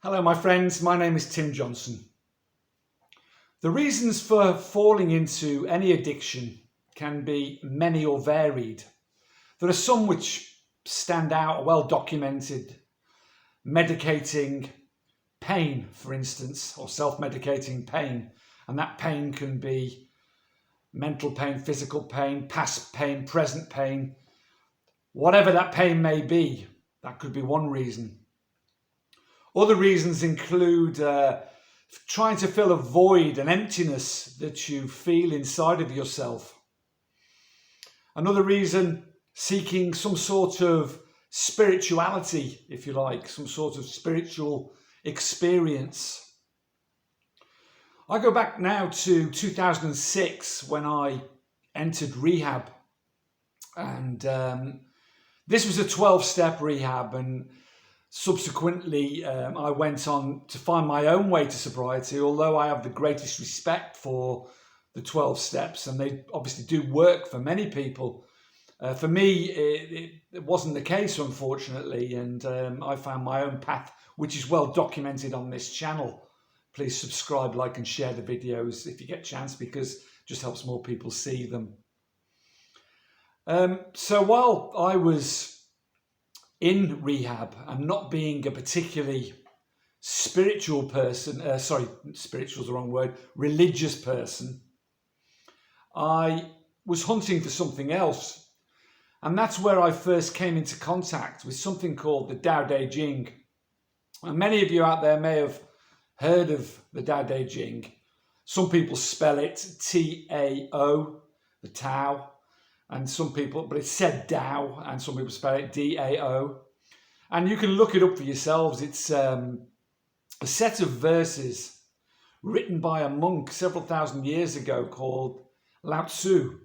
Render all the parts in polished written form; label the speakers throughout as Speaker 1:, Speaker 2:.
Speaker 1: Hello, my friends. My name is Tim Johnson. The reasons for falling into any addiction can be many or varied. There are some which stand out, are well documented. Medicating pain, for instance, or self-medicating pain. And that pain can be mental pain, physical pain, past pain, present pain. Whatever that pain may be, that could be one reason. Other reasons include trying to fill a void, an emptiness that you feel inside of yourself. Another reason, seeking some sort of spirituality, if you like, some sort of spiritual experience. I go back now to 2006 when I entered rehab, and this was a 12-step rehab, and subsequently, I went on to find my own way to sobriety, although I have the greatest respect for the 12 steps, and they obviously do work for many people. For me, it wasn't the case, unfortunately, and I found my own path, which is well documented on this channel. Please subscribe, like, and share the videos if you get a chance, because it just helps more people see them. So while I was in rehab and not being a particularly spiritual person, spiritual is the wrong word, religious person, I was hunting for something else. And that's where I first came into contact with something called the Tao Te Ching. And many of you out there may have heard of the Tao Te Ching. Some people spell it T-A-O, the Tao. And some people, but it's said Tao, and some people spell it D-A-O. And you can look it up for yourselves. It's a set of verses written by a monk several thousand years ago called Lao Tzu.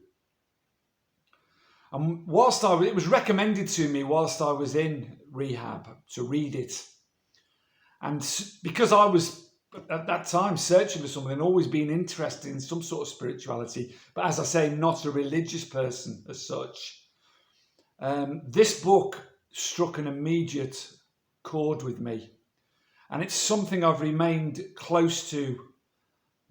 Speaker 1: And it was recommended to me whilst I was in rehab to read it. And because I was at that time searching for something and always been interested in some sort of spirituality, but as I say, not a religious person as such. This book struck an immediate chord with me, and it's something I've remained close to,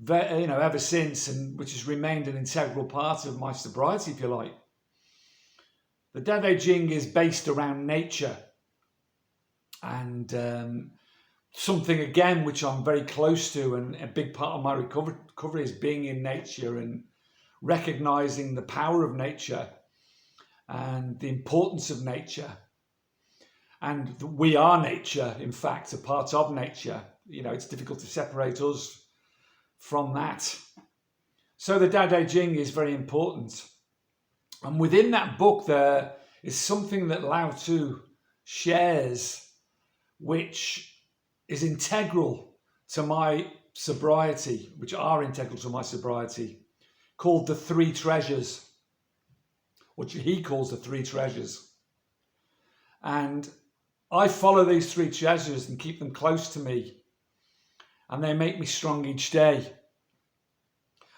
Speaker 1: ever since, and which has remained an integral part of my sobriety, if you like. The Tao Te Ching is based around nature, and something again which I'm very close to, and a big part of my recovery is being in nature and recognizing the power of nature and the importance of nature. And we are nature, in fact, a part of nature. It's difficult to separate us from that. So the Tao Te Ching is very important. And within that book there is something that Lao Tzu shares, which is integral to my sobriety, which are integral to my sobriety, called the three treasures, which he calls the three treasures. And I follow these three treasures and keep them close to me, and they make me strong each day.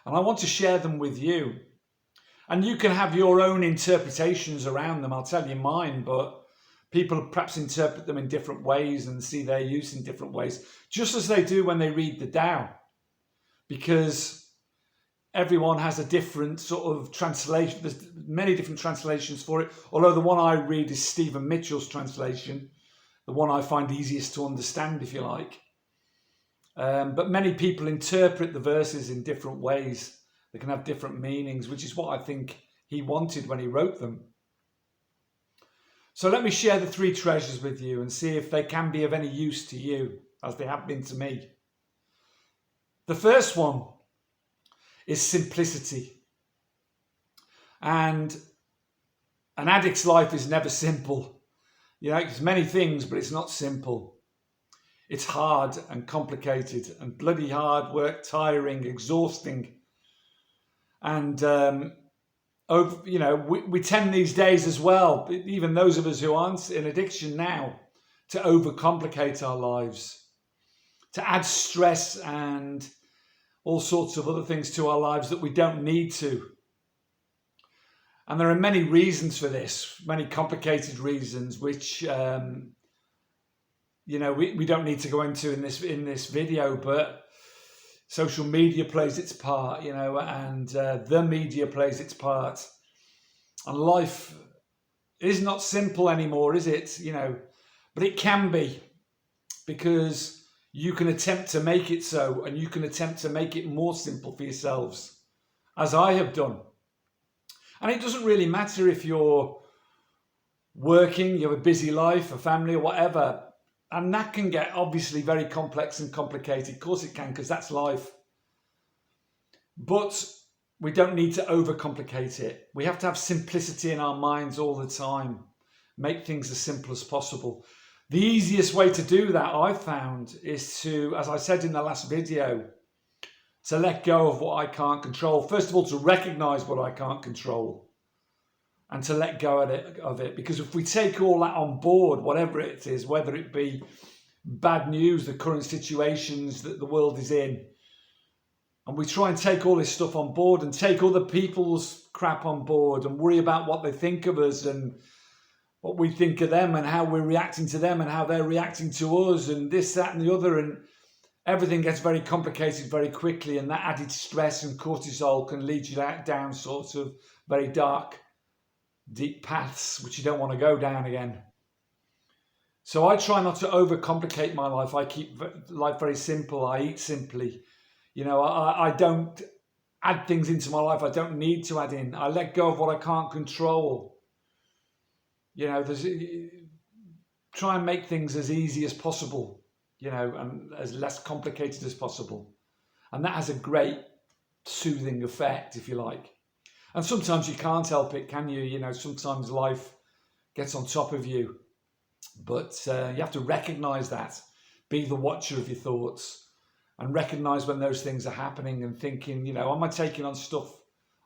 Speaker 1: And I want to share them with you. And you can have your own interpretations around them. I'll tell you mine, but people perhaps interpret them in different ways and see their use in different ways, just as they do when they read the Tao, because everyone has a different sort of translation. There's many different translations for it, although the one I read is Stephen Mitchell's translation, the one I find easiest to understand, if you like. But many people interpret the verses in different ways. They can have different meanings, which is what I think he wanted when he wrote them. So let me share the three treasures with you and see if they can be of any use to you, as they have been to me. The first one is simplicity. And an addict's life is never simple. It's many things, but it's not simple. It's hard and complicated and bloody hard work, tiring, exhausting. And we tend these days as well, even those of us who aren't in addiction now, to overcomplicate our lives, to add stress and all sorts of other things to our lives that we don't need to. And there are many reasons for this, many complicated reasons, which we don't need to go into in this video, but social media plays its part, and the media plays its part, and life is not simple anymore, is it? But it can be, because you can attempt to make it so, and you can attempt to make it more simple for yourselves, as I have done. And it doesn't really matter if you're working, you have a busy life, a family, or whatever. And that can get obviously very complex and complicated. Of course it can, because that's life. But we don't need to overcomplicate it. We have to have simplicity in our minds all the time. Make things as simple as possible. The easiest way to do that, I've found, is to, as I said in the last video, to let go of what I can't control. First of all, to recognize what I can't control, and to let go of it. Because if we take all that on board, whatever it is, whether it be bad news, the current situations that the world is in, and we try and take all this stuff on board and take other people's crap on board and worry about what they think of us and what we think of them and how we're reacting to them and how they're reacting to us and this, that and the other, and everything gets very complicated very quickly, and that added stress and cortisol can lead you down sorts of very dark, deep paths which you don't want to go down again. So I try not to overcomplicate my life. I keep life very simple. I eat simply. I don't add things into my life I don't need to add in. I let go of what I can't control. Try and make things as easy as possible, and as less complicated as possible. And that has a great soothing effect, if you like. And sometimes you can't help it, can you? Sometimes life gets on top of you. But you have to recognise that. Be the watcher of your thoughts. And recognise when those things are happening and thinking, am I taking on stuff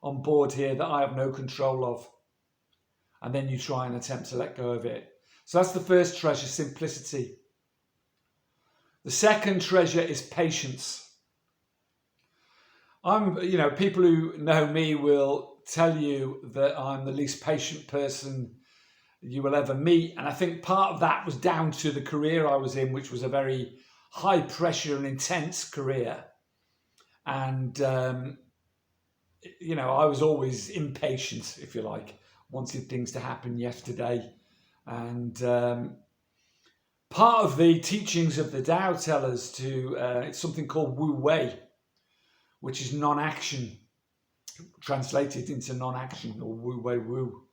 Speaker 1: on board here that I have no control of? And then you try and attempt to let go of it. So that's the first treasure, simplicity. The second treasure is patience. People who know me will tell you that I'm the least patient person you will ever meet. And I think part of that was down to the career I was in, which was a very high pressure and intense career. And, I was always impatient, if you like, wanted things to happen yesterday. And part of the teachings of the Tao tell us to, it's something called Wu Wei, which is non-action, translated into non-action, or Wu Wei Wu,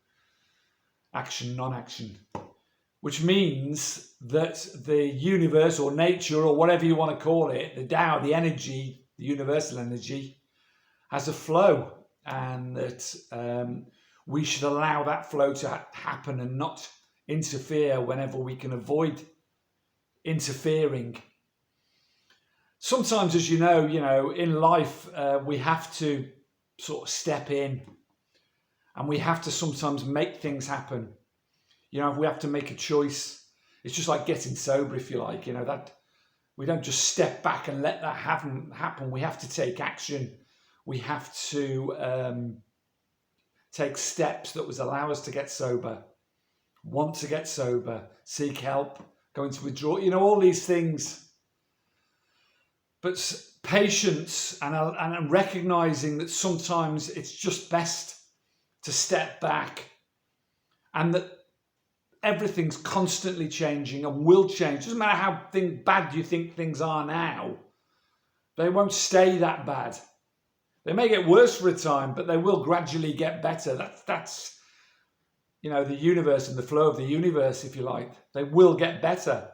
Speaker 1: action, non-action, which means that the universe or nature or whatever you want to call it, the Tao, the energy, the universal energy, has a flow, and that we should allow that flow to happen and not interfere whenever we can avoid interfering. Sometimes, as you know, in life, we have to sort of step in, and we have to sometimes make things happen. If we have to make a choice, it's just like getting sober, if you like, that we don't just step back and let that happen. We have to take action. We have to take steps that would allow us to get sober, want to get sober, seek help, go into withdrawal, all these things. But patience and recognizing that sometimes it's just best to step back, and that everything's constantly changing and will change. Doesn't matter how bad you think things are now, they won't stay that bad. They may get worse for a time, but they will gradually get better. That's the universe and the flow of the universe, if you like. They will get better.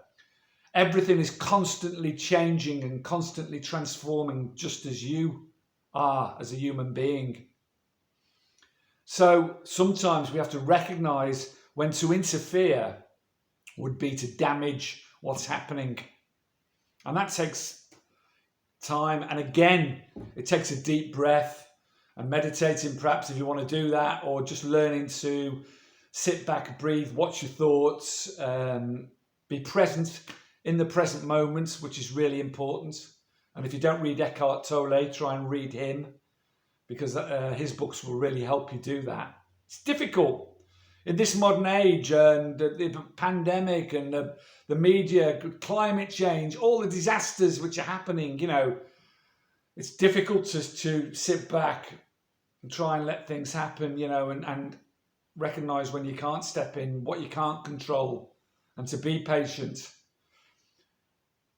Speaker 1: Everything is constantly changing and constantly transforming, just as you are as a human being. So sometimes we have to recognize when to interfere would be to damage what's happening. And that takes time. And again, it takes a deep breath and meditating, perhaps, if you want to do that, or just learning to sit back, breathe, watch your thoughts, be present in the present moment, which is really important. And if you don't read Eckhart Tolle, try and read him, because his books will really help you do that. It's difficult. in this modern age, and the pandemic and the media, climate change, all the disasters which are happening, it's difficult to sit back and try and let things happen, and recognize when you can't step in, what you can't control, and to be patient.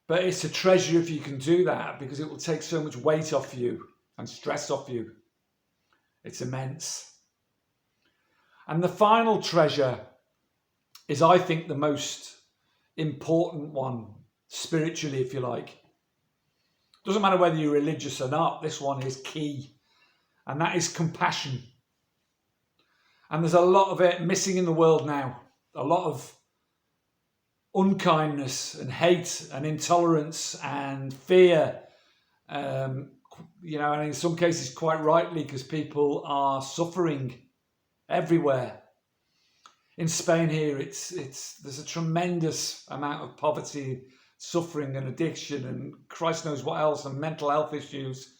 Speaker 1: But it's a treasure if you can do that, because it will take so much weight off you and stress off you. It's immense. And the final treasure is, I think, the most important one, spiritually, if you like. Doesn't matter whether you're religious or not, this one is key. And that is compassion. And there's a lot of it missing in the world now. A lot of unkindness and hate and intolerance and fear. And in some cases quite rightly, because people are suffering everywhere. In Spain here, there's a tremendous amount of poverty, suffering and addiction and Christ knows what else, and mental health issues.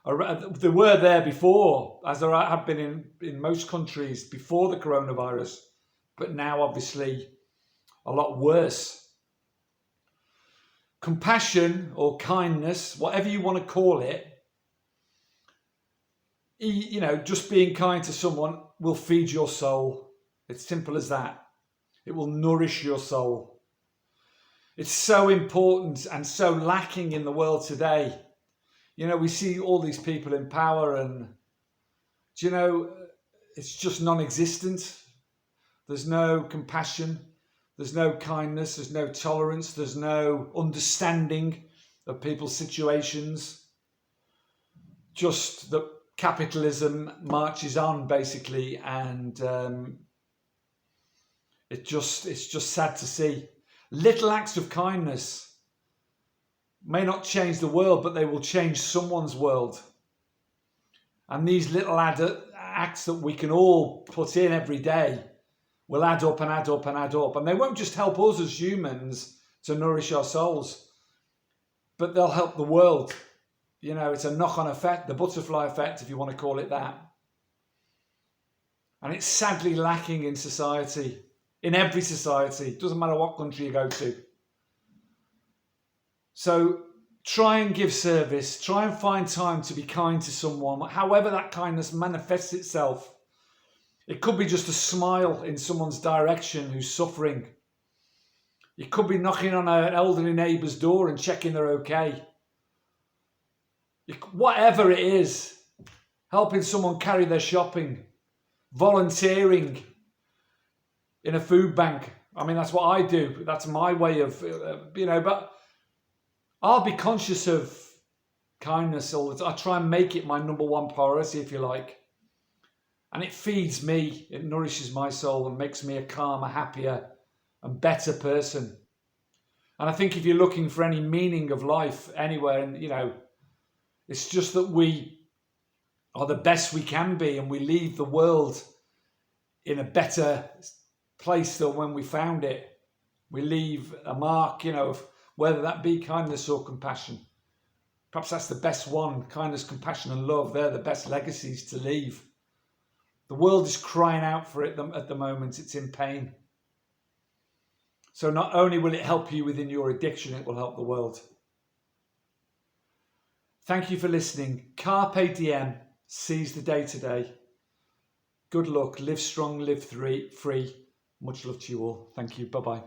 Speaker 1: There were there before, as there have been in most countries before the coronavirus, but now obviously a lot worse. Compassion or kindness, whatever you want to call it, just being kind to someone will feed your soul. It's simple as that. It will nourish your soul. It's so important and so lacking in the world today. We see all these people in power and, it's just non-existent. There's no compassion. There's no kindness. There's no tolerance. There's no understanding of people's situations. Just that capitalism marches on, basically, and it's just sad to see. Little acts of kindness may not change the world, but they will change someone's world. And these little acts that we can all put in every day will add up and add up and add up. And they won't just help us as humans to nourish our souls, but they'll help the world. It's a knock-on effect, the butterfly effect, if you want to call it that. And it's sadly lacking in society, in every society. It doesn't matter what country you go to. So try and give service. Try and find time to be kind to someone, however that kindness manifests itself. It could be just a smile in someone's direction who's suffering. It could be knocking on an elderly neighbour's door and checking they're okay. Whatever it is, helping someone carry their shopping, volunteering in a food bank. I mean, that's what I do. That's my way of, but I'll be conscious of kindness all the time. I try and make it my number one priority, if you like. And it feeds me, it nourishes my soul and makes me a calmer, happier and better person. And I think if you're looking for any meaning of life anywhere, and it's just that we are the best we can be and we leave the world in a better place than when we found it. We leave a mark, of whether that be kindness or compassion. Perhaps that's the best one. Kindness, compassion and love. They're the best legacies to leave. The world is crying out for it at the moment. It's in pain. So not only will it help you within your addiction, it will help the world. Thank you for listening. Carpe Diem. Seize the day today. Good luck. Live strong, live free. Much love to you all. Thank you. Bye-bye.